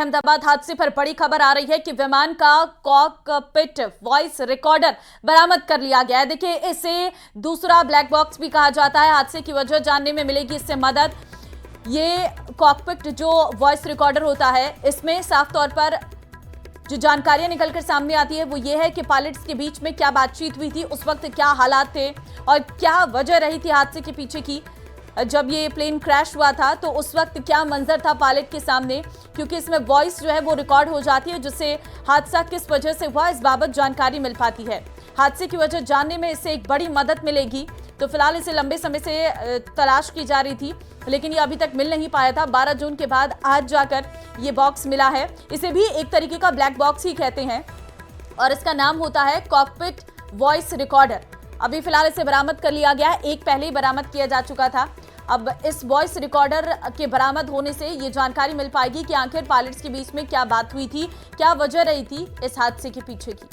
अहमदाबाद हादसे पर बड़ी खबर आ रही है कि विमान का कॉकपिट वॉइस रिकॉर्डर बरामद कर लिया गया है। देखिए, इसे दूसरा ब्लैक बॉक्स भी कहा जाता है। हादसे की वजह जानने में मिलेगी इससे मदद। ये कॉकपिट जो वॉइस रिकॉर्डर होता है, इसमें साफ तौर पर जो जानकारियां निकलकर सामने आती है वो ये है कि पायलट्स के बीच में क्या बातचीत हुई थी, उस वक्त क्या हालात थे और क्या वजह रही थी हादसे के पीछे की। जब ये प्लेन क्रैश हुआ था तो उस वक्त क्या मंजर था पायलट के सामने, क्योंकि इसमें वॉइस जो है वो रिकॉर्ड हो जाती है, जिससे हादसा किस वजह से हुआ इस बाबत जानकारी मिल पाती है। हादसे की वजह जानने में इससे एक बड़ी मदद मिलेगी। तो फिलहाल इसे लंबे समय से तलाश की जा रही थी, लेकिन ये अभी तक मिल नहीं पाया था। 12 जून के बाद आज जाकर ये बॉक्स मिला है। इसे भी एक तरीके का ब्लैक बॉक्स ही कहते हैं और इसका नाम होता है कॉकपिट वॉइस रिकॉर्डर। अभी फिलहाल इसे बरामद कर लिया गया है। एक पहले ही बरामद किया जा चुका था। अब इस वॉइस रिकॉर्डर के बरामद होने से ये जानकारी मिल पाएगी कि आखिर पायलट्स के बीच में क्या बात हुई थी, क्या वजह रही थी इस हादसे के पीछे की।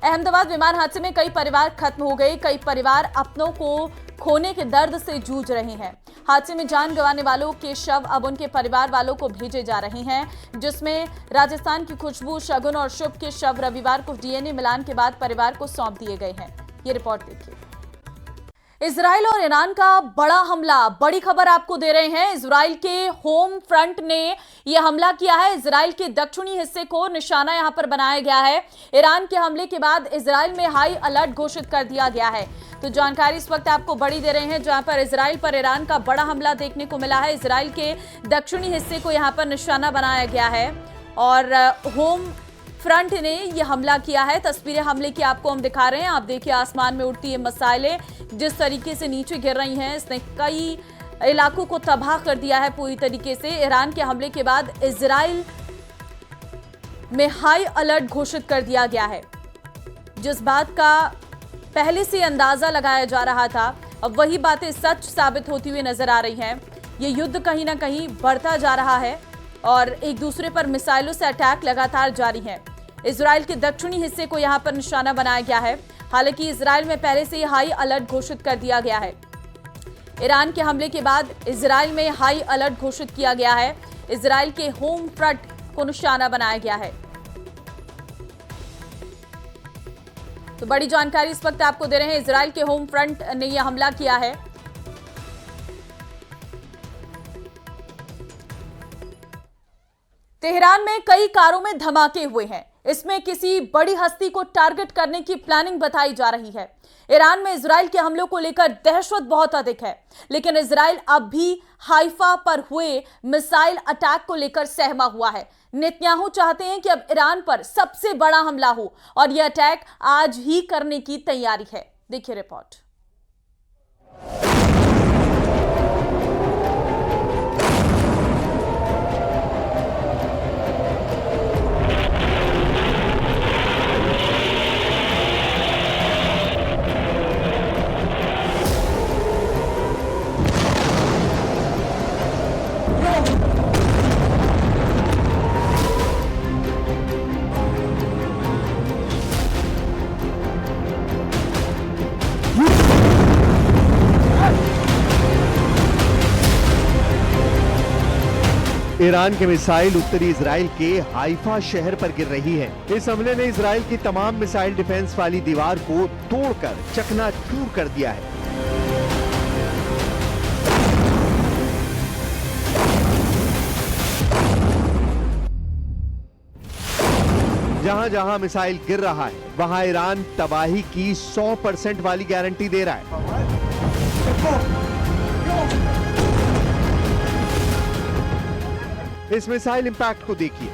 अहमदाबाद विमान हादसे में कई परिवार खत्म हो गए। कई परिवार अपनों को खोने के दर्द से जूझ रहे हैं। हादसे में जान गंवाने वालों के शव अब उनके परिवार वालों को भेजे जा रहे हैं, जिसमें राजस्थान की खुशबू, शगुन और शुभ के शव रविवार को डीएनए मिलान के बाद परिवार को सौंप दिए गए हैं। ये रिपोर्ट देखिए। इजराइल और ईरान का बड़ा हमला, बड़ी खबर आपको दे रहे हैं। इजराइल के होम फ्रंट ने यह हमला किया है। इजराइल के दक्षिणी हिस्से को निशाना यहां पर बनाया गया है। ईरान के हमले के बाद इजराइल में हाई अलर्ट घोषित कर दिया गया है। तो जानकारी इस वक्त आपको बड़ी दे रहे हैं, जहां पर इजराइल पर ईरान का बड़ा हमला देखने को मिला है। इजराइल के दक्षिणी हिस्से को यहां पर निशाना बनाया गया है और होम फ्रंट ने यह हमला किया है। तस्वीरें हमले की आपको हम दिखा रहे हैं। आप देखिए, आसमान में उड़ती है मिसाइलें जिस तरीके से नीचे गिर रही हैं, इसने कई इलाकों को तबाह कर दिया है पूरी तरीके से। ईरान के हमले के बाद इजराइल में हाई अलर्ट घोषित कर दिया गया है। जिस बात का पहले से अंदाजा लगाया जा रहा था, अब वही बातें सच साबित होती हुई नजर आ रही हैं। ये युद्ध कहीं ना कहीं बढ़ता जा रहा है और एक दूसरे पर मिसाइलों से अटैक लगातार जारी है। इजराइल के दक्षिणी हिस्से को यहां पर निशाना बनाया गया है। हालांकि इजराइल में पहले से ही हाई अलर्ट घोषित कर दिया गया है। ईरान के हमले के बाद इजराइल में हाई अलर्ट घोषित किया गया है। इजराइल के होम फ्रंट को निशाना बनाया गया है। तो बड़ी जानकारी इस वक्त आपको दे रहे हैं। इजराइल के होम फ्रंट ने यह हमला किया है। तेहरान में कई कारों में धमाके हुए हैं। इसमें किसी बड़ी हस्ती को टारगेट करने की प्लानिंग बताई जा रही है। ईरान में इजराइल के हमलों को लेकर दहशत बहुत अधिक है, लेकिन इजराइल अब भी हाइफा पर हुए मिसाइल अटैक को लेकर सहमा हुआ है। नेतन्याहू चाहते हैं कि अब ईरान पर सबसे बड़ा हमला हो और यह अटैक आज ही करने की तैयारी है। देखिए रिपोर्ट। ईरान के मिसाइल उत्तरी इजराइल के हाइफा शहर पर गिर रही है। इस हमले ने इजराइल की तमाम मिसाइल डिफेंस वाली दीवार को तोड़कर चकनाचूर कर दिया है। जहां जहां मिसाइल गिर रहा है, वहां ईरान तबाही की 100% वाली गारंटी दे रहा है। इस मिसाइल इंपैक्ट को देखिए।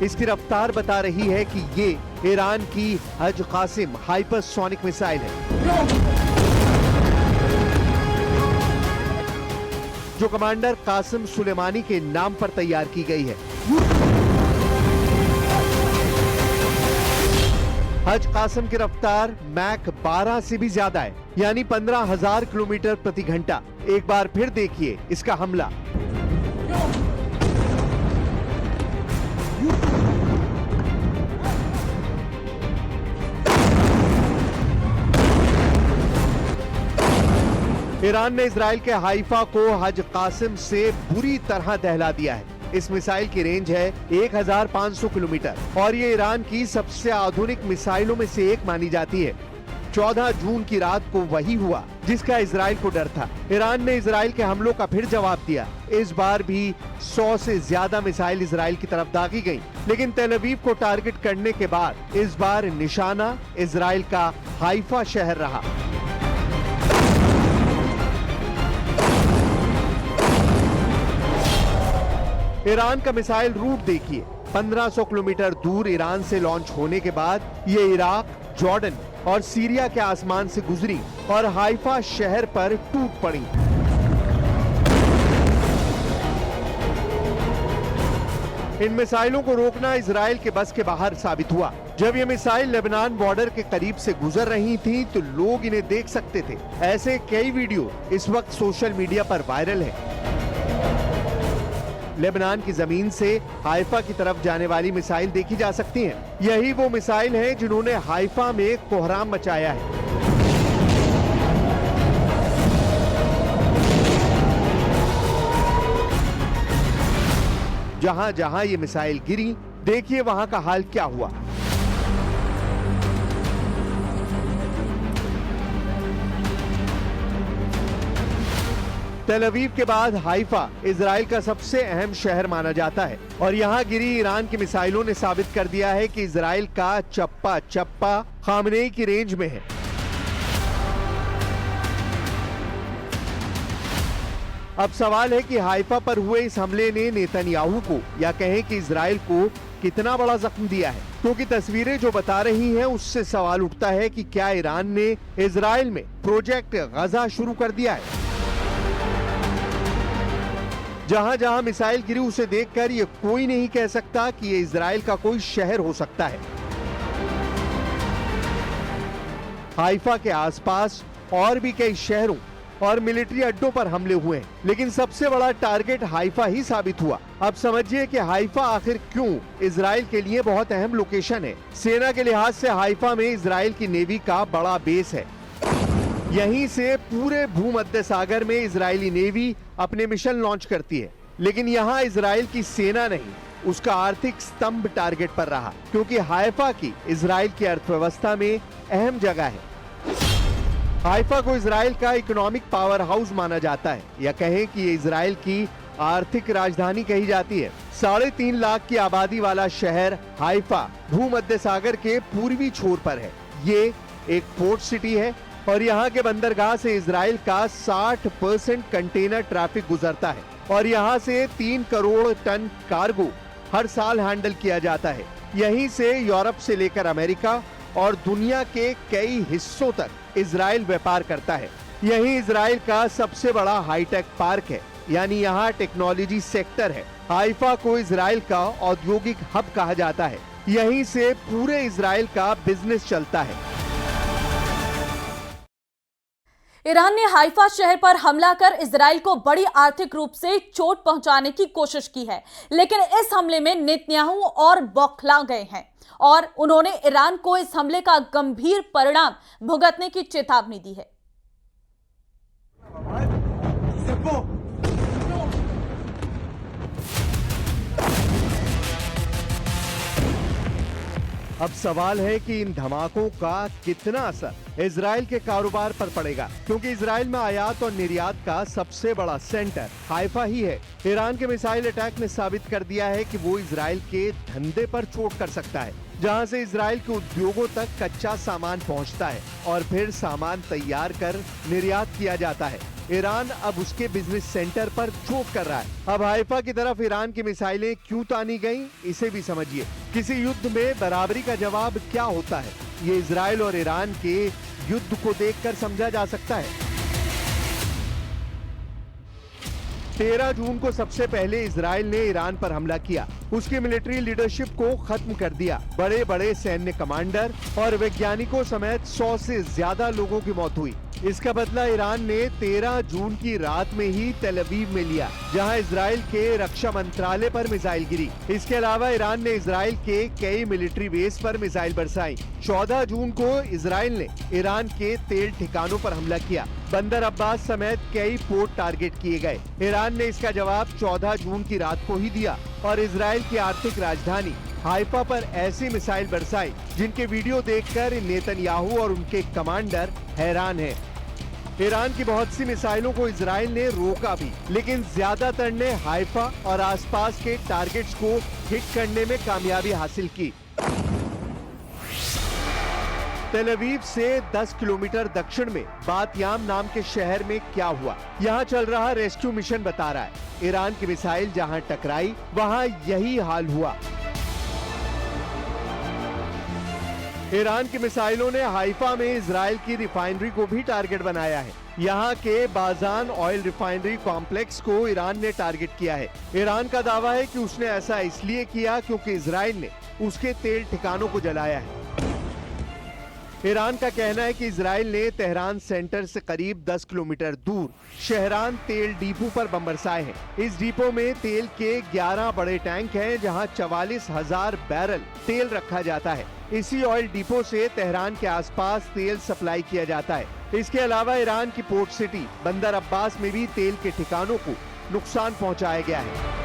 इसकी रफ्तार बता रही है कि ये ईरान की हज कासिम हाइपरसोनिक मिसाइल है, जो कमांडर कासिम सुलेमानी के नाम पर तैयार की गई है। हज कासिम की रफ्तार मैक 12 से भी ज्यादा है, यानी 15,000 किलोमीटर प्रति घंटा। एक बार फिर देखिए इसका हमला। ईरान ने इजराइल के हाइफा को हज कासिम से बुरी तरह दहला दिया है। इस मिसाइल की रेंज है 1500 किलोमीटर और ये ईरान की सबसे आधुनिक मिसाइलों में से एक मानी जाती है। 14 जून की रात को वही हुआ जिसका इजराइल को डर था। ईरान ने इजराइल के हमलों का फिर जवाब दिया। इस बार भी 100 से ज्यादा मिसाइल इजराइल की तरफ दागी गईं, लेकिन तेल अवीव को टारगेट करने के बाद इस बार निशाना इजराइल का हाइफा शहर रहा। ईरान का मिसाइल रूट देखिए, 1500 किलोमीटर दूर ईरान से लॉन्च होने के बाद ये इराक, जॉर्डन और सीरिया के आसमान से गुजरी और हाइफा शहर पर टूट पड़ी। इन मिसाइलों को रोकना इजराइल के बस के बाहर साबित हुआ। जब ये मिसाइल लेबनान बॉर्डर के करीब से गुजर रही थी तो लोग इन्हें देख सकते थे। ऐसे कई वीडियो इस वक्त सोशल मीडिया पर वायरल हैं। लेबनान की जमीन से हाइफा की तरफ जाने वाली मिसाइल देखी जा सकती हैं। यही वो मिसाइल है जिन्होंने हाइफा में कोहराम मचाया है। जहां जहां ये मिसाइल गिरी, देखिए वहां का हाल क्या हुआ। तेल अवीव के बाद हाइफा इजराइल का सबसे अहम शहर माना जाता है और यहाँ गिरी ईरान की मिसाइलों ने साबित कर दिया है कि इजराइल का चप्पा चप्पा खामनेई की रेंज में है। अब सवाल है कि हाइफा पर हुए इस हमले ने नेतन्याहू को या कहें कि इजराइल को कितना बड़ा जख्म दिया है, क्योंकि तस्वीरें जो बता रही हैं उससे सवाल उठता है कि क्या ईरान ने इजराइल में प्रोजेक्ट गजा शुरू कर दिया है। जहां जहां मिसाइल गिरी उसे देखकर ये कोई नहीं कह सकता कि ये इजराइल का कोई शहर हो सकता है। हाइफा के आसपास और भी कई शहरों और मिलिट्री अड्डों पर हमले हुए हैं, लेकिन सबसे बड़ा टारगेट हाइफा ही साबित हुआ। अब समझिए कि हाइफा आखिर क्यों इजराइल के लिए बहुत अहम लोकेशन है। सेना के लिहाज से हाइफा में इजराइल की नेवी का बड़ा बेस है। यहीं से पूरे भूमध्य सागर में इजरायली नेवी अपने मिशन लॉन्च करती है, लेकिन यहाँ इजराइल की सेना नहीं, उसका आर्थिक स्तंभ टारगेट पर रहा, क्योंकि हाइफा की इजराइल की अर्थव्यवस्था में अहम जगह है। हाइफा को इजराइल का इकोनॉमिक पावर हाउस माना जाता है, या कहें कि ये इजराइल की आर्थिक राजधानी कही जाती है। 3.5 लाख की आबादी वाला शहर हाइफा भूमध्य सागर के पूर्वी छोर पर है। ये एक पोर्ट सिटी है और यहाँ के बंदरगाह से इजराइल का 60% कंटेनर ट्रैफिक गुजरता है और यहाँ से 3 करोड़ टन कार्गो हर साल हैंडल किया जाता है। यहीं से यूरोप से लेकर अमेरिका और दुनिया के कई हिस्सों तक इजराइल व्यापार करता है। यही इजराइल का सबसे बड़ा हाईटेक पार्क है, यानी यहाँ टेक्नोलॉजी सेक्टर है। हाइफा को इजराइल का औद्योगिक हब कहा जाता है। यहीं से पूरे इजराइल का बिजनेस चलता है। ईरान ने हाइफा शहर पर हमला कर इजराइल को बड़ी आर्थिक रूप से चोट पहुंचाने की कोशिश की है, लेकिन इस हमले में नेतन्याहू और बौखला गए हैं और उन्होंने ईरान को इस हमले का गंभीर परिणाम भुगतने की चेतावनी दी है। अब सवाल है कि इन धमाकों का कितना असर इजराइल के कारोबार पर पड़ेगा, क्योंकि इजराइल में आयात और निर्यात का सबसे बड़ा सेंटर हाइफा ही है। ईरान के मिसाइल अटैक ने साबित कर दिया है कि वो इजराइल के धंधे पर चोट कर सकता है, जहां से इजराइल के उद्योगों तक कच्चा सामान पहुंचता है और फिर सामान तैयार कर निर्यात किया जाता है। ईरान अब उसके बिजनेस सेंटर पर चोट कर रहा है। अब हाइफा की तरफ ईरान की मिसाइलें क्यों तानी गईं, इसे भी समझिए। किसी युद्ध में बराबरी का जवाब क्या होता है, ये इजराइल और ईरान के युद्ध को देखकर समझा जा सकता है। 13 जून को सबसे पहले इजराइल ने ईरान पर हमला किया, उसकी मिलिट्री लीडरशिप को खत्म कर दिया। बड़े बड़े सैन्य कमांडर और वैज्ञानिकों समेत 100 से ज्यादा लोगों की मौत हुई। इसका बदला ईरान ने 13 जून की रात में ही तेल अवीव में लिया, जहां इजराइल के रक्षा मंत्रालय पर मिसाइल गिरी। इसके अलावा ईरान ने इजराइल के कई मिलिट्री बेस पर मिसाइल बरसाई। 14 जून को इजराइल ने ईरान के तेल ठिकानों पर हमला किया। बंदर अब्बास समेत कई पोर्ट टारगेट किए गए। ईरान ने इसका जवाब 14 जून की रात को ही दिया और इजराइल की आर्थिक राजधानी हाइफा पर ऐसी मिसाइल बरसाई जिनके वीडियो देखकर नेतन्याहू और उनके कमांडर हैरान हैं। ईरान की बहुत सी मिसाइलों को इजराइल ने रोका भी, लेकिन ज्यादातर ने हाइफा और आसपास के टारगेट्स को हिट करने में कामयाबी हासिल की। तेल अवीव से 10 किलोमीटर दक्षिण में बातयाम नाम के शहर में क्या हुआ, यहाँ चल रहा रेस्क्यू मिशन बता रहा है। ईरान की मिसाइल जहाँ टकराई वहाँ यही हाल हुआ। ईरान की मिसाइलों ने हाइफा में इजराइल की रिफाइनरी को भी टारगेट बनाया है। यहाँ के बाजान ऑयल रिफाइनरी कॉम्प्लेक्स को ईरान ने टारगेट किया है। ईरान का दावा है कि उसने ऐसा इसलिए किया क्योंकि इजराइल ने उसके तेल ठिकानों को जलाया है। ईरान का कहना है कि इजराइल ने तेहरान सेंटर से करीब 10 किलोमीटर दूर शहरान तेल डिपो पर बम बरसाए हैं। इस डिपो में तेल के 11 बड़े टैंक हैं, जहां 44,000 बैरल तेल रखा जाता है। इसी ऑयल डिपो से तेहरान के आसपास तेल सप्लाई किया जाता है। इसके अलावा ईरान की पोर्ट सिटी बंदर अब्बास में भी तेल के ठिकानों को नुकसान पहुंचाया गया है।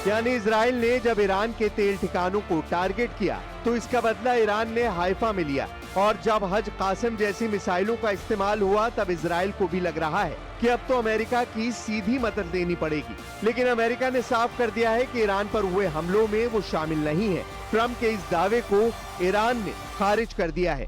यानी इजराइल ने जब ईरान के तेल ठिकानों को टारगेट किया तो इसका बदला ईरान ने हाइफा में लिया। और जब हज कासिम जैसी मिसाइलों का इस्तेमाल हुआ तब इजराइल को भी लग रहा है कि अब तो अमेरिका की सीधी मदद देनी पड़ेगी। लेकिन अमेरिका ने साफ कर दिया है कि ईरान पर हुए हमलों में वो शामिल नहीं है। ट्रंप के इस दावे को ईरान ने खारिज कर दिया है।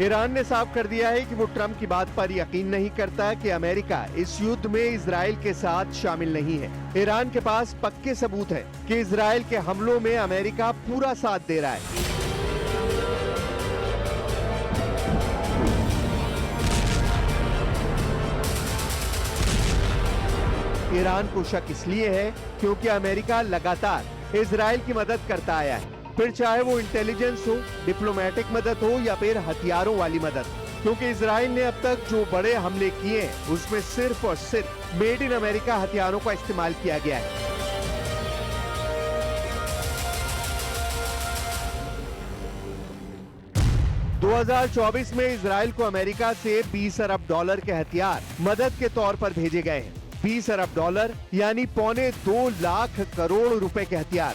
ईरान ने साफ कर दिया है कि वो ट्रंप की बात पर यकीन नहीं करता कि अमेरिका इस युद्ध में इजराइल के साथ शामिल नहीं है। ईरान के पास पक्के सबूत हैं कि इजराइल के हमलों में अमेरिका पूरा साथ दे रहा है। ईरान को शक इसलिए है क्योंकि अमेरिका लगातार इजराइल की मदद करता आया है, फिर चाहे वो इंटेलिजेंस हो, डिप्लोमेटिक मदद हो या फिर हथियारों वाली मदद। क्योंकि इजराइल ने अब तक जो बड़े हमले किए हैं उसमें सिर्फ और सिर्फ मेड इन अमेरिका हथियारों का इस्तेमाल किया गया है। $, 2024 में इजराइल को अमेरिका से $20 अरब के हथियार मदद के तौर पर भेजे गए हैं। $20 अरब यानी $2.25 लाख करोड़ रुपए के हथियार।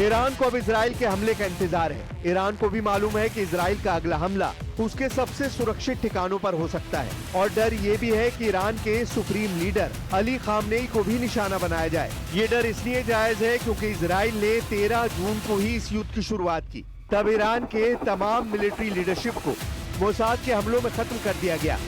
ईरान को अब इजराइल के हमले का इंतजार है। ईरान को भी मालूम है कि इजराइल का अगला हमला उसके सबसे सुरक्षित ठिकानों पर हो सकता है और डर ये भी है कि ईरान के सुप्रीम लीडर अली खामनेई को भी निशाना बनाया जाए। ये डर इसलिए जायज है क्योंकि इजराइल ने 13 जून को ही इस युद्ध की शुरुआत की। तब ईरान के तमाम मिलिट्री लीडरशिप को मोसाद के हमलों में खत्म कर दिया गया।